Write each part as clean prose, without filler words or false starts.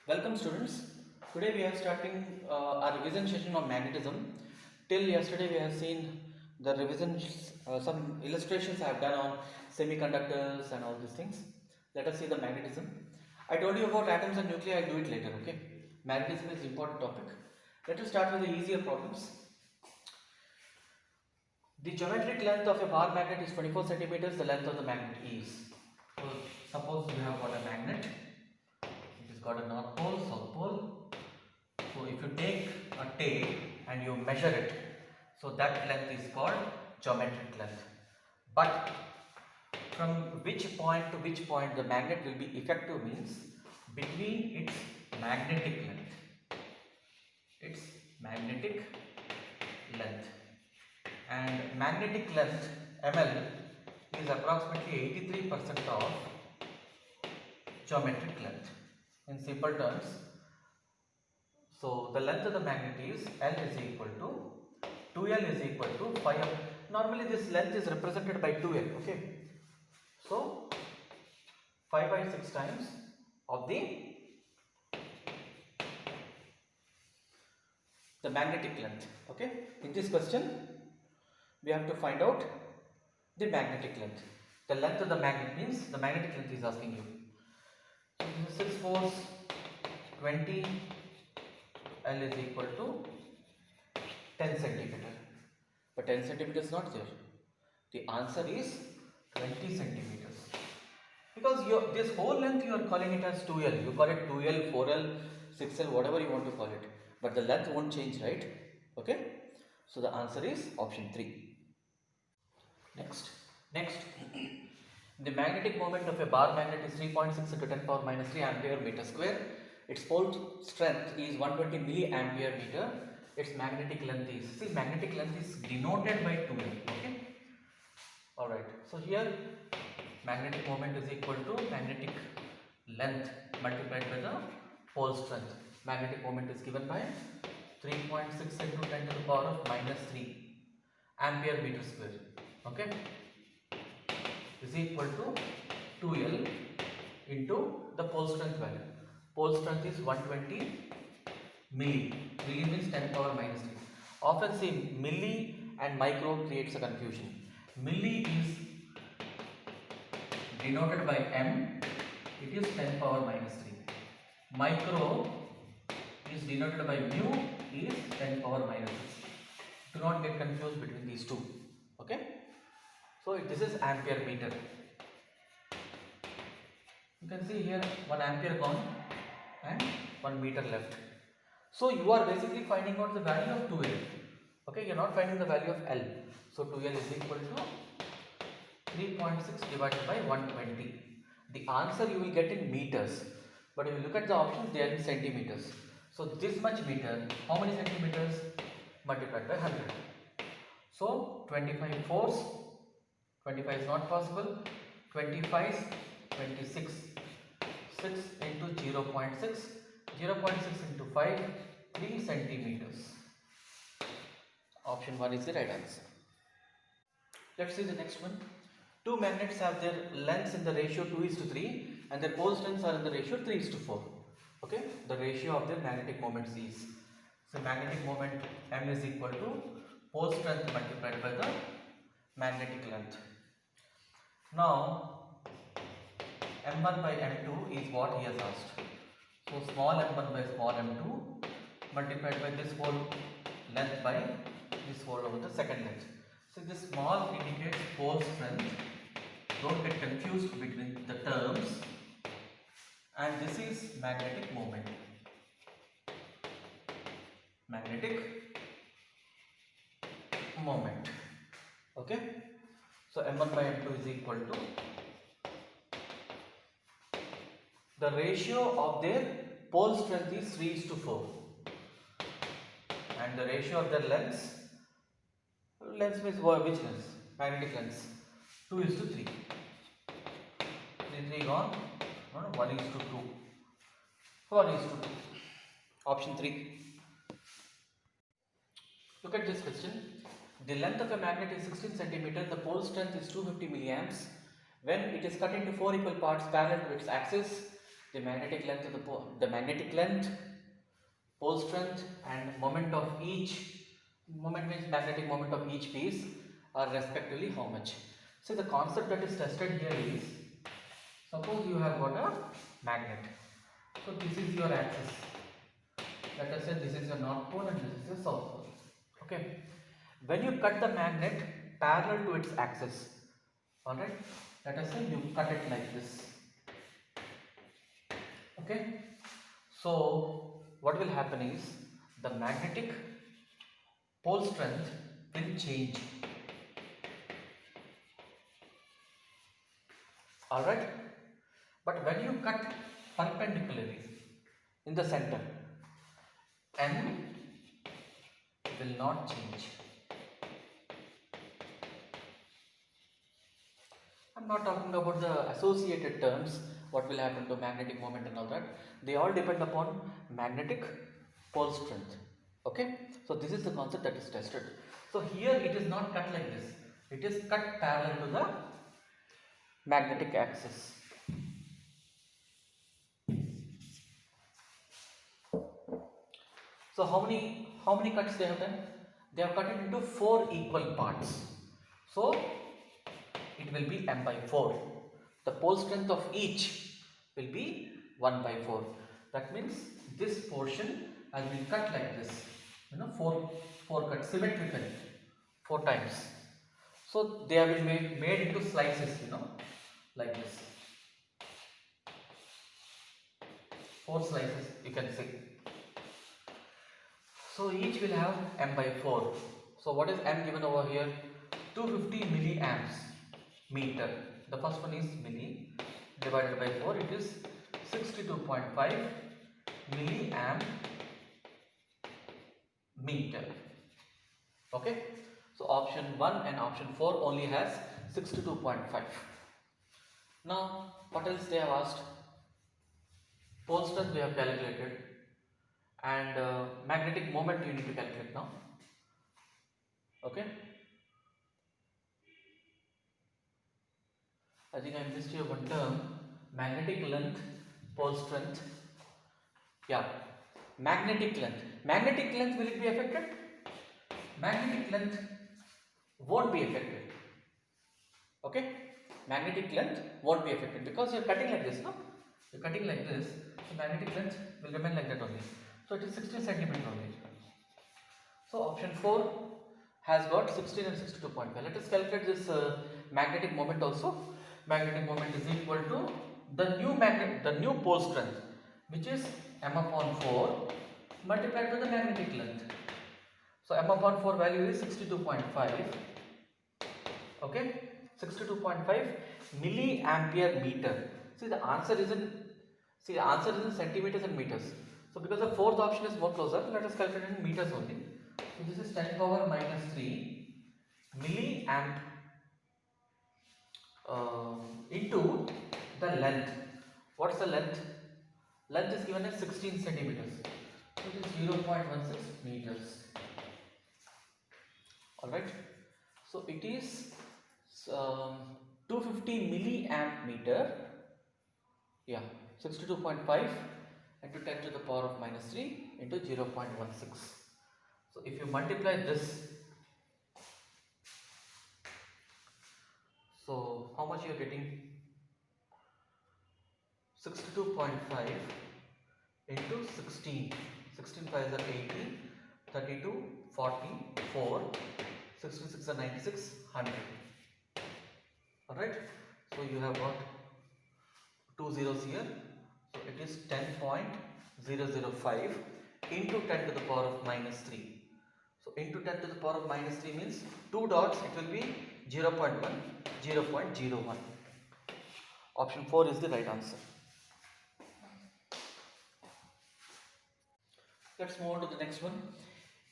Welcome students. Today we are starting our revision session on magnetism. Till yesterday we have seen the revisions, some illustrations I have done on semiconductors and all these things. Let us see the magnetism. I told you about atoms and nuclei, I'll do it later, okay? Magnetism is an important topic. Let us start with the easier problems. The geometric length of a bar magnet is 24 centimeters, the length of the magnet is. So suppose you have got a magnet. It has got a north pole, south pole. So if you take a tape and you measure it, so that length is called geometric length. But from which point to which point the magnet will be effective means between its magnetic length. Its magnetic length. And magnetic length ml is approximately 83% of geometric length. In simple terms, so the length of the magnet is L is equal to 2L is equal to 5. Normally this length is represented by 2L, okay? So 5 by 6 times of the magnetic length, okay? In this question we have to find out the magnetic length. The length of the magnet means the magnetic length is asking you. So this is 6 force 20, L is equal to 10 centimeter. But 10 centimeters is not there. The answer is 20 centimeters. Because this whole length you are calling it as 2L. You call it 2L, 4L, 6L, whatever you want to call it. But the length won't change, right? Okay? So the answer is option 3. Next, the magnetic moment of a bar magnet is 3.6 into 10 power minus 3 ampere meter square. Its pole strength is 120 milliampere meter. Its magnetic length is, see, magnetic length is denoted by 2L, okay? Alright, so here magnetic moment is equal to magnetic length multiplied by the pole strength. Magnetic moment is given by 3.6 into 10 to the power of minus 3 ampere meter square, okay, is equal to 2L into the pole strength value. Pole strength is 120 milli. Milli means 10 power minus 3. Often see milli and micro creates a confusion. Milli is denoted by M. It is 10 power minus 3. Micro is denoted by mu is 10 power minus 6. Do not get confused between these two. Okay? So this is ampere meter. You can see here 1 ampere gone and 1 meter left. So you are basically finding out the value of 2L. Okay, you are not finding the value of L. So 2L is equal to 3.6 divided by 120. The answer you will get in meters. But if you look at the options, they are in centimeters. So this much meter, how many centimeters? Multiplied by 100. So 25 force, 25 is not possible. 25 is 26. 6 into 0.6. 0.6 into 5, 3 centimeters. Option 1 is the right answer. Let's see the next one. Two magnets have their lengths in the ratio 2:3 and their pole strengths are in the ratio 3:4. Okay, the ratio of their magnetic moments is. So magnetic moment M is equal to pole strength multiplied by the magnetic length. Now M1 by M2 is what he has asked. So small m1 by small m2 multiplied by this whole length by this whole over the second length. So this small indicates pole strength. Don't get confused between the terms. And this is magnetic moment. Magnetic moment. Okay. So m1 by m2 is equal to the ratio of their pole strength is 3:4 and the ratio of their lengths means which lengths? Magnetic lengths 2:3. 3 gone, 1:2. 1:2. Option 3. Look at this question. The length of a magnet is 16 centimeters. The pole strength is 250 milliamps. When it is cut into 4 equal parts parallel to its axis, the magnetic length of the magnetic length, pole strength, and moment of each. Moment means magnetic moment of each piece are respectively how much. So the concept that is tested here is, suppose you have got a magnet. So this is your axis. Let us say this is your north pole and this is your south pole. Okay. When you cut the magnet parallel to its axis, alright, let us say you cut it like this. Okay. So what will happen is the magnetic pole strength will change. Alright. But when you cut perpendicularly in the center, N will not change. I'm not talking about the associated terms, what will happen to magnetic moment and all that. They all depend upon magnetic pole strength. Okay, so this is the concept that is tested. So here it is not cut like this, it is cut parallel to the magnetic axis. So how many cuts they have done? They have cut it into 4 equal parts. So it will be m by 4. The pole strength of each will be 1 by 4. That means this portion has been cut like this. You know, four cuts symmetrically 4 times. So they have been made into slices, you know, like this. 4 slices you can see. So each will have m by 4. So what is m given over here? 250 milliamps meter. The first one is milli divided by 4. It is 62.5 milliamp meter. Okay. So option 1 and option 4 only has 62.5. Now what else they have asked? Pole strength we have calculated, and magnetic moment you need to calculate now. Okay. I think I missed here one term. Magnetic length, pole strength. Yeah. Magnetic length. Magnetic length, will it be affected? Magnetic length won't be affected. Okay. Magnetic length won't be affected because you are cutting like this, no? You are cutting like this. So magnetic length will remain like that only. So it is 16 centimeter only. So option 4 has got 16 and 62.5. Let us calculate this magnetic moment also. Magnetic moment is equal to the new pole strength, which is m upon 4 multiplied by the magnetic length. So m upon 4 value is 62.5. Okay, 62.5 milliampere meter. See the answer is in centimeters and meters. So because the fourth option is more closer, let us calculate in meters only. So this is 10 power minus 3 milliamp into the length. What's the length? Length is given as 16 centimeters. So it is 0.16 meters. Alright. So it is 250 milliamp meter. Yeah, 62.5 into 10 to the power of minus 3 into 0.16. So if you multiply this, so how much you are getting? 62.5 into 16. 16 5s are 80, 32, 40, 4, 66 are 96, 100. Alright, so you have got 2 zeros here. So it is 10.005 into 10 to the power of minus 3. So into 10 to the power of minus 3 means 2 dots, it will be 0.1, 0.01. Option 4 is the right answer. Let's move on to the next one.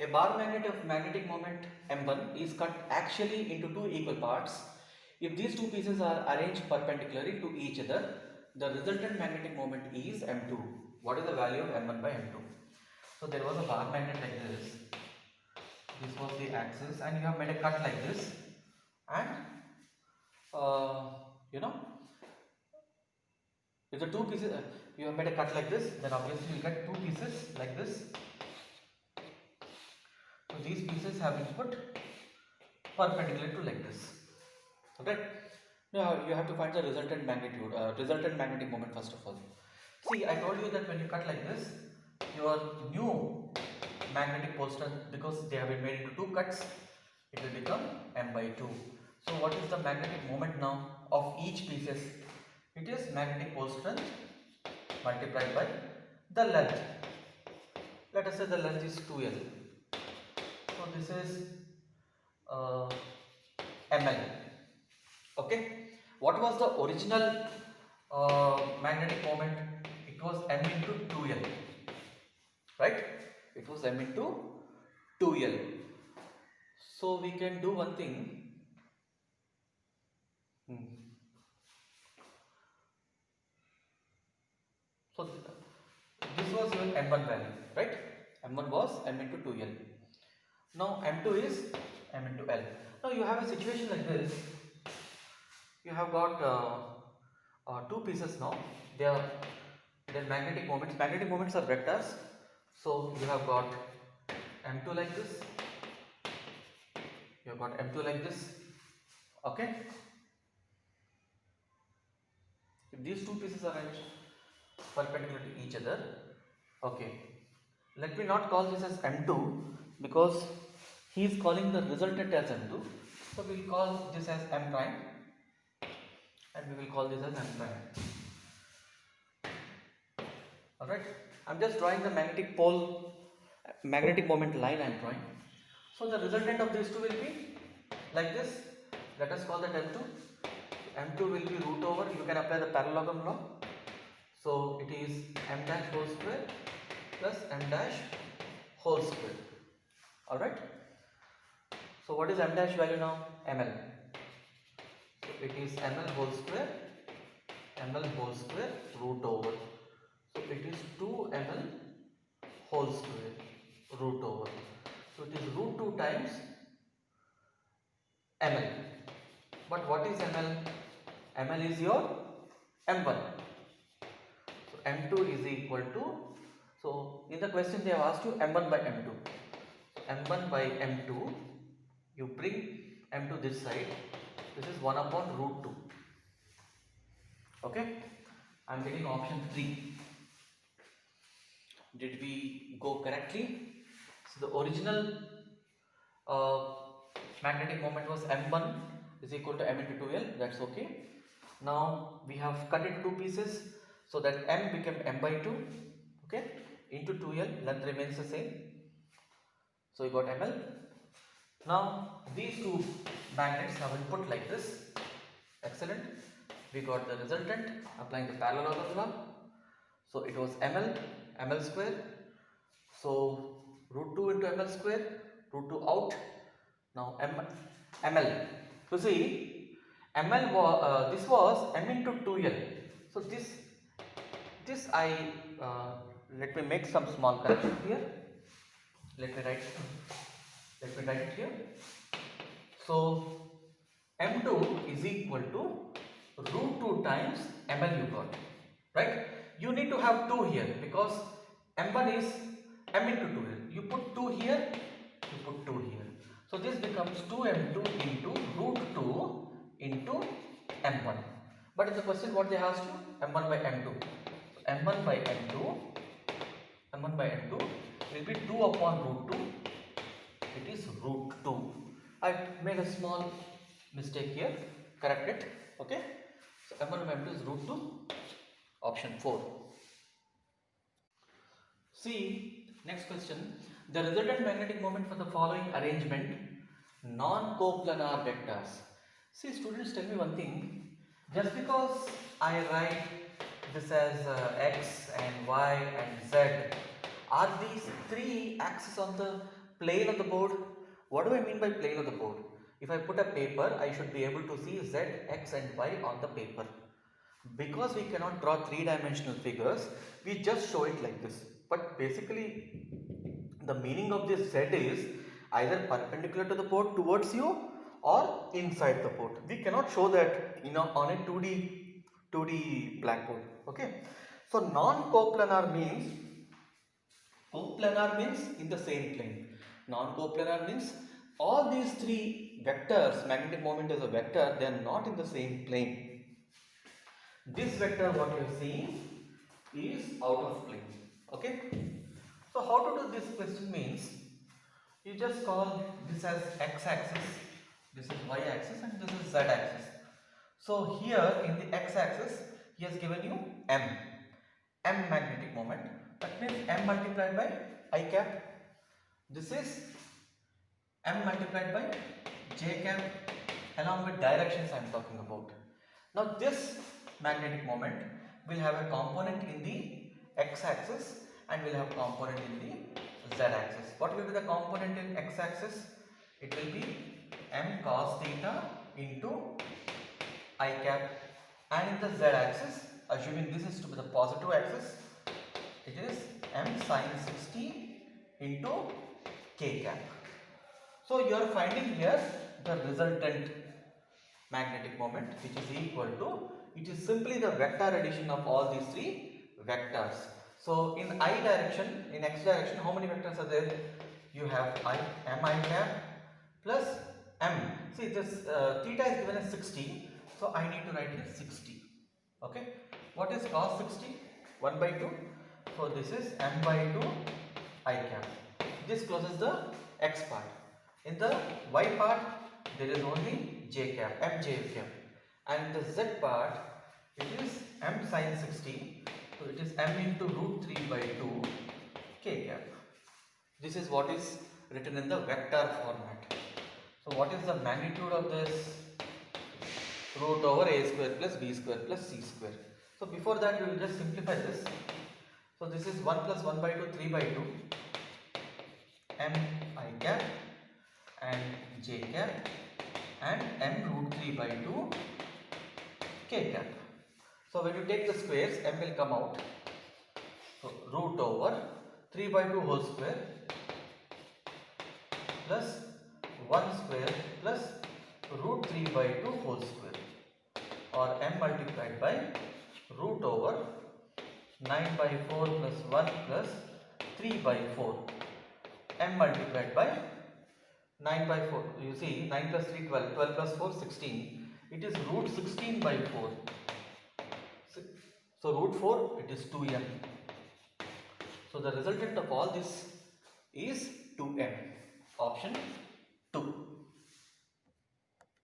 A bar magnet of magnetic moment M1 is cut axially into 2 equal parts. If these 2 pieces are arranged perpendicularly to each other, the resultant magnetic moment is M2. What is the value of M1 by M2? So there was a bar magnet like this. This was the axis, and you have made a cut like this, and you know, if the 2 pieces, you have made a cut like this, then obviously you get two pieces like this. So these pieces have been put perpendicular to like this. Alright. Now you have to find the resultant magnitude, resultant magnetic moment first of all. See, I told you that when you cut like this, your new magnetic pole strength, because they have been made into two cuts, it will become m by 2. So what is the magnetic moment now of each pieces? It is magnetic pole strength multiplied by the length. Let us say the length is 2L. So this is ml. Okay. What was the original magnetic moment? It was m into 2L. Right? It was m into 2L. So we can do one thing. So this was your m1 value, right? m1 was m into 2L. Now m2 is m into L. Now you have a situation like this. You have got two pieces now. Their magnetic moments. Magnetic moments are vectors. So you have got m2 like this. You have got m2 like this. Okay. If these two pieces are arranged perpendicular to each other, okay. Let me not call this as m2 because he is calling the resultant as m2. So we will call this as m prime, and we will call this as m prime. Alright, I am just drawing the magnetic pole, magnetic moment line I am drawing. So the resultant of these two will be like this. Let us call that m2. m2 will be root over, you can apply the parallelogram law. So it is m dash whole square plus m dash whole square. Alright. So what is m dash value now? ml. So it is ml whole square root over. So it is 2 ml whole square root over. So it is root 2 times ml. But what is ml? ml is your m1. So m2 is equal to, so in the question they have asked you m1 by m2. So m1 by m2, you bring m2 this side, this is 1 upon root 2. Okay, I am getting option 3. Did we go correctly? So the original magnetic moment was m1 is equal to m into 2L, that's okay. Now we have cut it into two pieces, so that m became m by 2, okay, into 2L, length remains the same. So you got ml. Now these two magnets have been put like this. Excellent. We got the resultant applying the parallelogram law. So it was ml square. So root 2 into ml square, root 2 out. Now ml. So see, ml was this was m into 2L. So this I let me make some small correction here. Let me write it here. So m2 is equal to root 2 times ml you got, right? You need to have 2 here because m1 is m into 2L. You put 2 here, you put 2 here. So this becomes 2m2 into root 2 into m1. But in the question what they asked you? m1 by m2. So m1 by m2 will be 2 upon root 2. It is root 2. I made a small mistake here. Correct it. Okay. So m1 by m2 is root 2. Option 4. See, next question. The resultant magnetic moment for the following arrangement, non-coplanar vectors. See, students, tell me one thing. Just because I write this as x and y and z, are these three axes on the plane of the board? What do I mean by plane of the board? If I put a paper, I should be able to see z, x and y on the paper. Because we cannot draw three-dimensional figures, we just show it like this. But basically, the meaning of this z is either perpendicular to the board towards you or inside the board. We cannot show that on a 2D blackboard. Okay. So non-coplanar means, coplanar means in the same plane. Non-coplanar means all these three vectors, magnetic moment is a vector, they are not in the same plane. This vector what you are seeing is out of plane. Okay. So how to do this question means, you just call this as x-axis, this is y-axis and this is z-axis. So here in the x-axis he has given you m magnetic moment, that means m multiplied by I cap. This is m multiplied by j cap along with directions I am talking about. Now this magnetic moment will have a component in the x-axis and will have component in the z-axis. What will be the component in x-axis? It will be m cos theta into I cap, and in the z-axis, assuming this is to be the positive axis, it is m sin 60 into k cap. So you are finding here the resultant magnetic moment, which is equal to, it is simply the vector addition of all these three vectors. So in I direction, in x direction, how many vectors are there? You have mi cap plus m. See, this theta is given as 60, so I need to write here 60. Okay. What is cos 60? 1 by 2. So this is m by 2 I cap. This closes the x part. In the y part, there is only j cap, mj cap, and the z part, it is m sin 60, so it is m into root 3 by 2 k cap. This is what is written in the vector format. So what is the magnitude of this? Root over a square plus b square plus c square. So before that we will just simplify this. So this is 1 plus 1 by 2, 3 by 2, m I cap and j cap and m root 3 by 2 k cap. So when you take the squares, m will come out. So root over 3 by 2 whole square plus 1 square plus root 3 by 2 whole square, or m multiplied by root over 9 by 4 plus 1 plus 3 by 4, m multiplied by 9 by 4, you see 9 plus 3 12, 12 plus 4 16, it is root 16 by 4. So root 4, it is 2m. So the resultant of all this is 2m. Option 2.